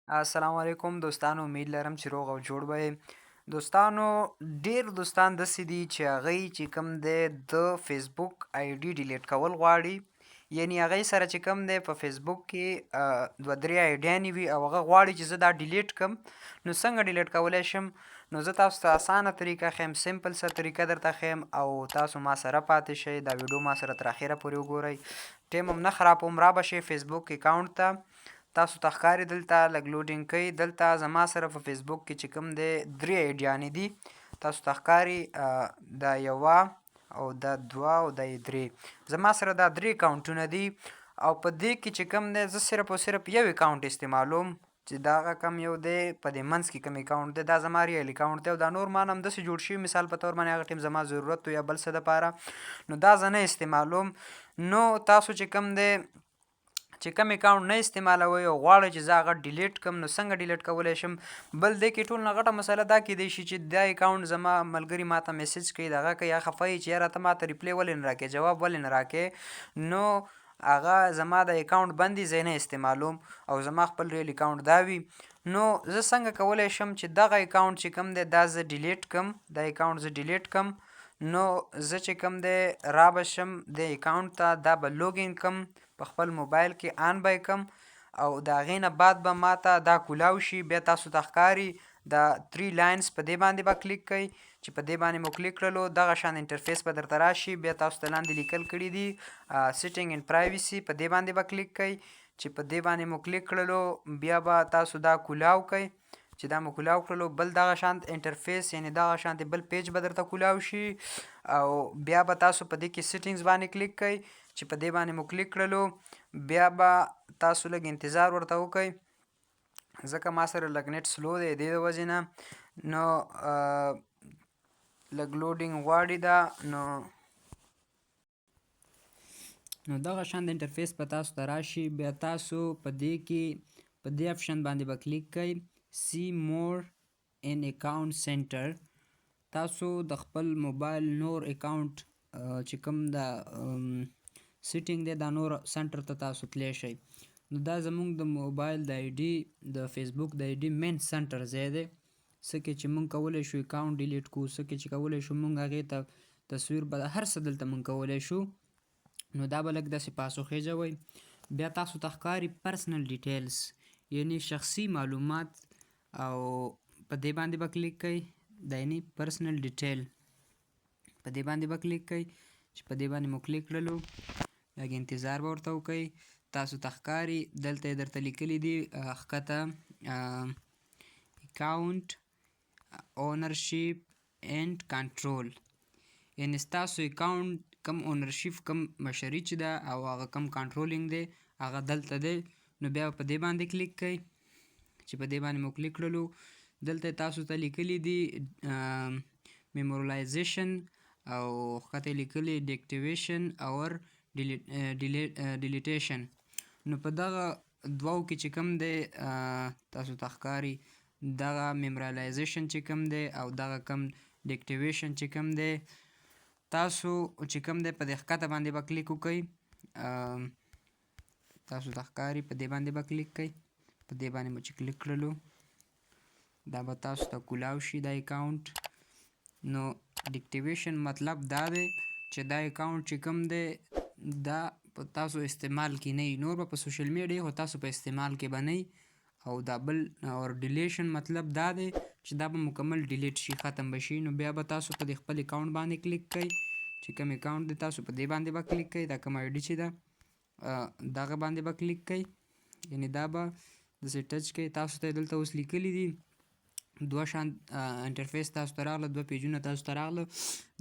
السلام علیکم دوستانو، امید لرم چې روغ او جوړ به یې. دوستانو، ډیر دوستان داسې دي چې هغوی چې کوم دی د فیسبوک آی ډي ډیلیټ کول غواړي، یعنې هغوی سره چې کوم دی په فیسبوک کې دوه درې آیډیانې وي او هغه غواړي چې زه دا ډیلیټ کړم. نو څنګه ډیلیټ کولی شم؟ نو زه تاسو ته اسانه طریقه ښیم، سمپل سه طریقه درته ښیم او تاسو ما سره پاتې شئ. دا ویډیو ما سره تر اخره پورې وګورئ، ټیم هم نه خرابوم. را به شئ فیسبوک اکاونټ ته. تاسو ته ښکاري دلته لږ لوډینګ کوي. دلته زما سره په فیسبوک کې چې کوم دی 3 آیډیانې دي. تاسو ته ښکاري دا یوه او دا دوه او دا 3. زما سره دا 3 اکاونټونه دي او په دې کې چې کوم دی زه صرف او صرف یو اکاونټ استعمالوم چې دا هغه کم یو دی په دې منځ کې کوم اکاونټ دی دا زما ریل اکاونټ دی او دا نور ما نه همداسې جوړ شوي مثال په طور باندې هغه ټیم زما ضرورت و یا بل څه دپاره، نو دا زه نه استعمالوم. نو تاسو چې کوم دی چې کوم اکاونټ نه استعمالوئ او غواړئ چې زه هغه ډیلیټ کړم، نو څنګه ډیلیټ کولی شم؟ بل دې کې ټول نه غټه مسله دا کیدی شي چې دا اکاونټ زما ملګري ماته میسج کوي، دغه کوي، یا خفه یي چې یاره ته ماته ریپلی ولې نه راکوې، جواب ولې نه راکوې. نو هغه زما د اکاونټ بند وي، زه یې نه استعمالوم او زما خپل ریل اکاونټ دا وي. نو زه څنګه کولی شم چې دغه اکاونټ چې کوم دی دا زه ډیلیټ کړم، دا اکاونټ زه ډیلیټ کړم؟ نو زه چې کوم دی را به شم د اکاونټ ته، دا به لوګین کړم په خپل موبایل کې، آن به یې کړم او د هغې نه بعد به ماته دا کولاو شي. بیا تاسو ته ښکاري دا 3 لاینز، په دې باندې به کلیک کوئ. چې په دې باندې مو کلیک کړلو دغه شان انټرفیس به درته راشي. بیا تاسو ته لاندې لیکل کړي دي سیټینګ اینډ پرایویسي، په دې باندې به کلیک کوئ. چې په دې باندې مو کلیک کړلو بیا به تاسو دا کولاو کوئ. چې دا مو کولاو کړلو بل دغه شانت انټرفیس، یعنې دغه شانتې بل پیج به درته کولاو شي او بیا به تاسو په دې کې سیټینګز باندې کلیک کوئ. چې په دې باندې مو کلیک کړلو بیا به تاسو لږ انتظار ورته وکئ، ځکه ما سره لږ نیټ سلو دی، دې د وجې نه نو لږ لوډینګ غواړي دا. نو دغه شان د انټرفیس په تاسو ته راشي. بیا تاسو په دې کې په دې اپشن باندې به کلیک کوئ، سی مور ان اکاونټ سینټر. تاسو د خپل موبایل نور اکاونټ چې کوم د سیټینګ دی دا نور سنټر ته تاسو تلی شئ. نو دا زمونږ د موبایل د آی ډي د فیسبوک د آی ډي مین سنټر ځای دی، څه کې چې مونږ کولی شو اکاونټ ډیلیټ کړو، څه کې چې کولی شو مونږ هغې ته تصویر به هر څه دلته مونږ کولی شو. نو دا به لږ داسې پاسوخیزه وی. بیا تاسو ته ښکاري پرسنل ډیټیلز، یعنی شخصي معلومات، او په دې باندې به کلیک کوئ. دا یعنی پرسنل ډیټیل، په دې باندې به کلیک کوئ. چې په دې باندې مو کلیک کړلو لږ انتظار به ورته وکئ. تاسو ته ښکاري دلته یې درته لیکلي دي ښکته اکاونټ اونرشیپ اینډ کنټرول، یعنې ستاسو اکاونټ کم اونرشیپ کم مشري چې ده او هغه کم کنټرولینګ دی هغه دلته دی. نو بیا په دې باندې کلیک کوئ. چې په دې باندې مو کلیک کړلو دلته تاسو ته لیکلي دي میمورلایزیشن او ښکته لیکلي ډیکټیویشن اور ډیلیټیشن. نو په دغه دوو کې چې کوم دی تاسو ته ښکاري دغه میمورلایزیشن چې کوم دی او دغه کم ډیکټیویشن چې کوم دی، تاسو چې کوم دی په دې ښکته باندې به کلیک وکئ. تاسو ته ښکاري په دې باندې به کلیک کوئ. په دې باندې مو چې کلیک کړلو دا به تاسو ته کولاو شي دا اکاونټ. نو ډیکټیویشن مطلب دا دی چې دا اکاونټ چې کوم دی دا په تاسو استعمال کې نه وي، نور به په سوشل میډیا خو تاسو په استعمال کې به نه وي. او دا بل اور ډیلیشن مطلب دا دی چې دا به مکمل ډیلیټ شي، ختم به شي. نو بیا به تاسو په دې خپل اکاونټ باندې کلیک کوئ. چې کوم اکاونټ دی تاسو په دې باندې به کلیک کوئ، دا کوم آی ډي چې ده دغه باندې به کلیک کوئ. یعنې دا به داسې ټچ کوئ. تاسو ته دلته اوس لیکلي دي دوه شان انټرفیس تاسو ته راغله، دوه پیجونه تاسو ته راغله.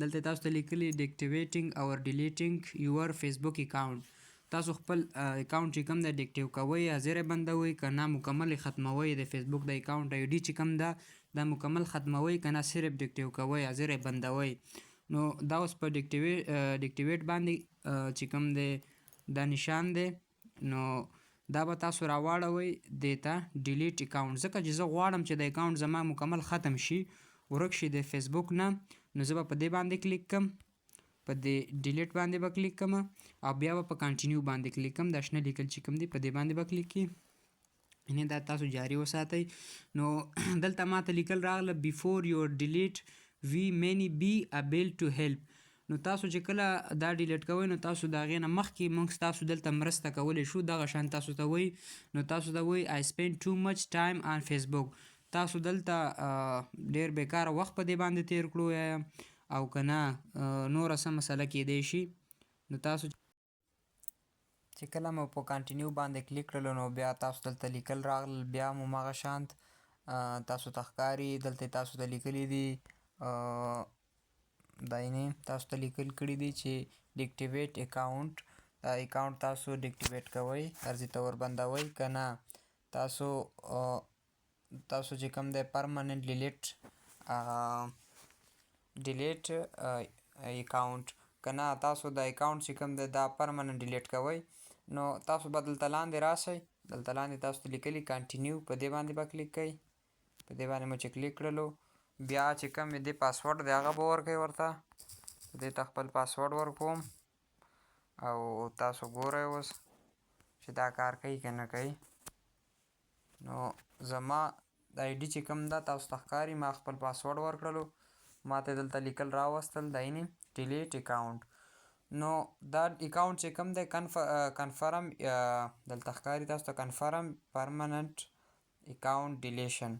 دلته تاسو ته لیکلي ډیکټیویټینګ اور ډیلیټینګ یور فیسبوک اکاونټ. تاسو خپل اکاونټ چې کوم دی ډیکټیو کوئ یا زیرې بندوئ، که نه مکمل یې ختموئ. د فیسبوک د اکاونټ آی ډي چې کوم ده دا مکمل ختموئ، که نه صرف ډیکټیو کوئ یا زیرې بندوئ. نو دا اوس په ډیکټیویټ باندې چې کوم دی دا نشان دی، نو دا به تاسو راواړوئ دې ته ډیلیټ اکاونټ. ځکه چې زه غواړم چې د اکاونټ زما مکمل ختم شي، ورک شي د فیسبوک نه. نو زه به په دې باندې کلیک کړم، په دې ډیلیټ باندې به کلیک کړم او بیا به په کنټینیو باندې کلیک کړم. دا شنه لیکل چې کوم دی په دې باندې به کلیک کړئ. یعنې دا تاسو جاري وساتئ. نو دلته ماته لیکل راغله before you delete we may be able to help. نو تاسو چې کله دا ډیلیټ کوئ نو تاسو د هغې نه مخکې موږ تاسو دلته مرسته کولی شو. دغه شان تاسو ته وایي نو تاسو ته وایي I spend too much time on Facebook. تاسو دلته ډېر بیکاره وخت په دې باندې تیر کړو او که نه نوره څه مسله کیدی شي. نو تاسو چې کله مو په کانټینیو باندې کلیک کړلو نو بیا تاسو دلته لیکل راغلل، بیا مو همغه شانت تاسو ته ښکاري. دلته تاسو ته لیکلي دي دا یعنې تاسو ته لیکل کړي دي چې ډیکټیویټ اکاونټ. دا اکاونټ تاسو ډیکټیویټ کوئ، ارزي ته وربندوئ، که نه تاسو چې کوم دی پرمننټ ډیلیټ اکاونټ، که نه تاسو دا اکاونټ چې کوم دی دا پرمننټ ډیلیټ کوئ نو تاسو به دلته لاندې راسئ. دلته لاندې تاسو ته لیکلي کانټینیو، په دې باندې به کلیک کوئ. په دې باندې مو چې کلیک کړلو بیا چې کوم دې پاسورډ دی هغه به ورکوئ ورته. دې ته خپل پاسورډ ورکوم او تاسو ګورئ اوس چې دا کار کوي که نه کوي. نو زما د آی ډي چې کوم ده تاسو ته ښکاري، ما خپل پاسورډ ورکړلو، ماته دلته لیکل راوستل دا یعنې ډیلیټ اکاونټ. نو دا اکاونټ چې کوم دی کنفرم دلته ښکاري تاسو ته کنفرم پرمننټ اکاونټ ډیلیشن.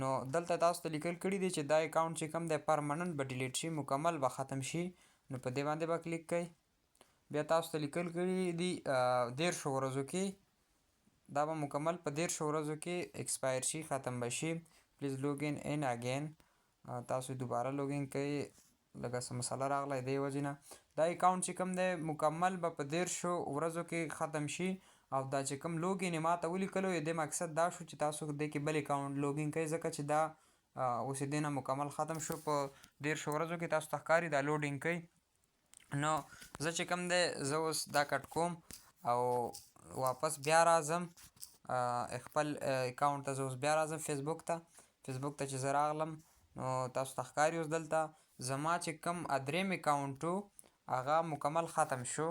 نو دلته تاسو ته لیکل کړي دي چې دا اکاونټ چې کوم دی پرمننټ به ډیلیټ شي، مکمل به ختم شي. نو په دې باندې به کلیک کوئ. بیا تاسو ته لیکل کړي دي 13 ورځو کې، دا به مکمل په 13 ورځو کې ایکسپایر شي، ختم به شي. پلیز لوګین ان اگین. تاسو دوباره لوګین کوئ، لږه څه مسله راغلی دې وجې نه. دا اکاونټ چې کوم دی مکمل به په 13 ورځو کې ختم شي. او دا چې کوم لوګین یې ماته ولیکلو د دې مقصد دا شو چې تاسو دې کې بل اکاونټ لوګین کوئ، ځکه چې دا اوس یې دې نه مکمل ختم شو. په 13 ورځو کې تاسو ته ښکاري دا لوډینګ کوي. نو زه چې کوم دی زه اوس دا کټ کوم او واپس بیا راځم خپل اکاونټ ته. زه اوس بیا راځم فیسبوک ته چې زه راغلم نو تاسو ته ښکاري اوس دلته زما چې کوم دریم اکاونټ و هغه مکمل ختم شو.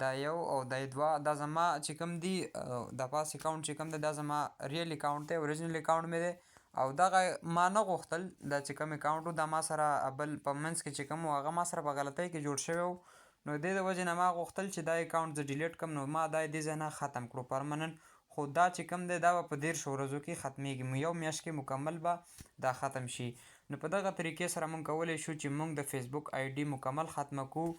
دا یو او دا دوه، دا زما چې کوم دی دا پاس اکاونټ چې کوم دی دا زما ریل اکاونټ دی، اوریجنل اکاونټ مې دی. او دغه ما نه غوښتل دا چې کوم اکاونټ و دا ما سره بل په منځ کې چې کوم و هغه ما سره په غلطۍ کې جوړ شوی و. نو دې د وجې نه ما غوښتل چې دا اکاونټ زه ډیلیټ کړم. نو ما دا دې ځای نه ختم کړو پرمننټ. خو دا چې کوم دی دا به په 13 ورځو کې ختمیږي، یو میاشت کې مکمل به دا ختم شي. نو په دغه طریقې سره موږ کولی شو چې موږ د فیسبوک آی ډي مکمل ختمه کړو.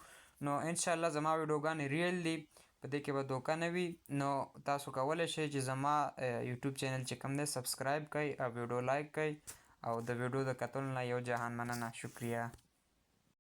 نو انشاءالله زما ویډیوګانې ریل دي، په دې کې به دوکه نه وي. نو تاسو کولی شئ چې زما یوټیوب چینل چې کوم دی سبسکرایب کړئ او ویډیو لایک کړئ او د ویډیو د کتلو نه یو جهان مننه. شکریه.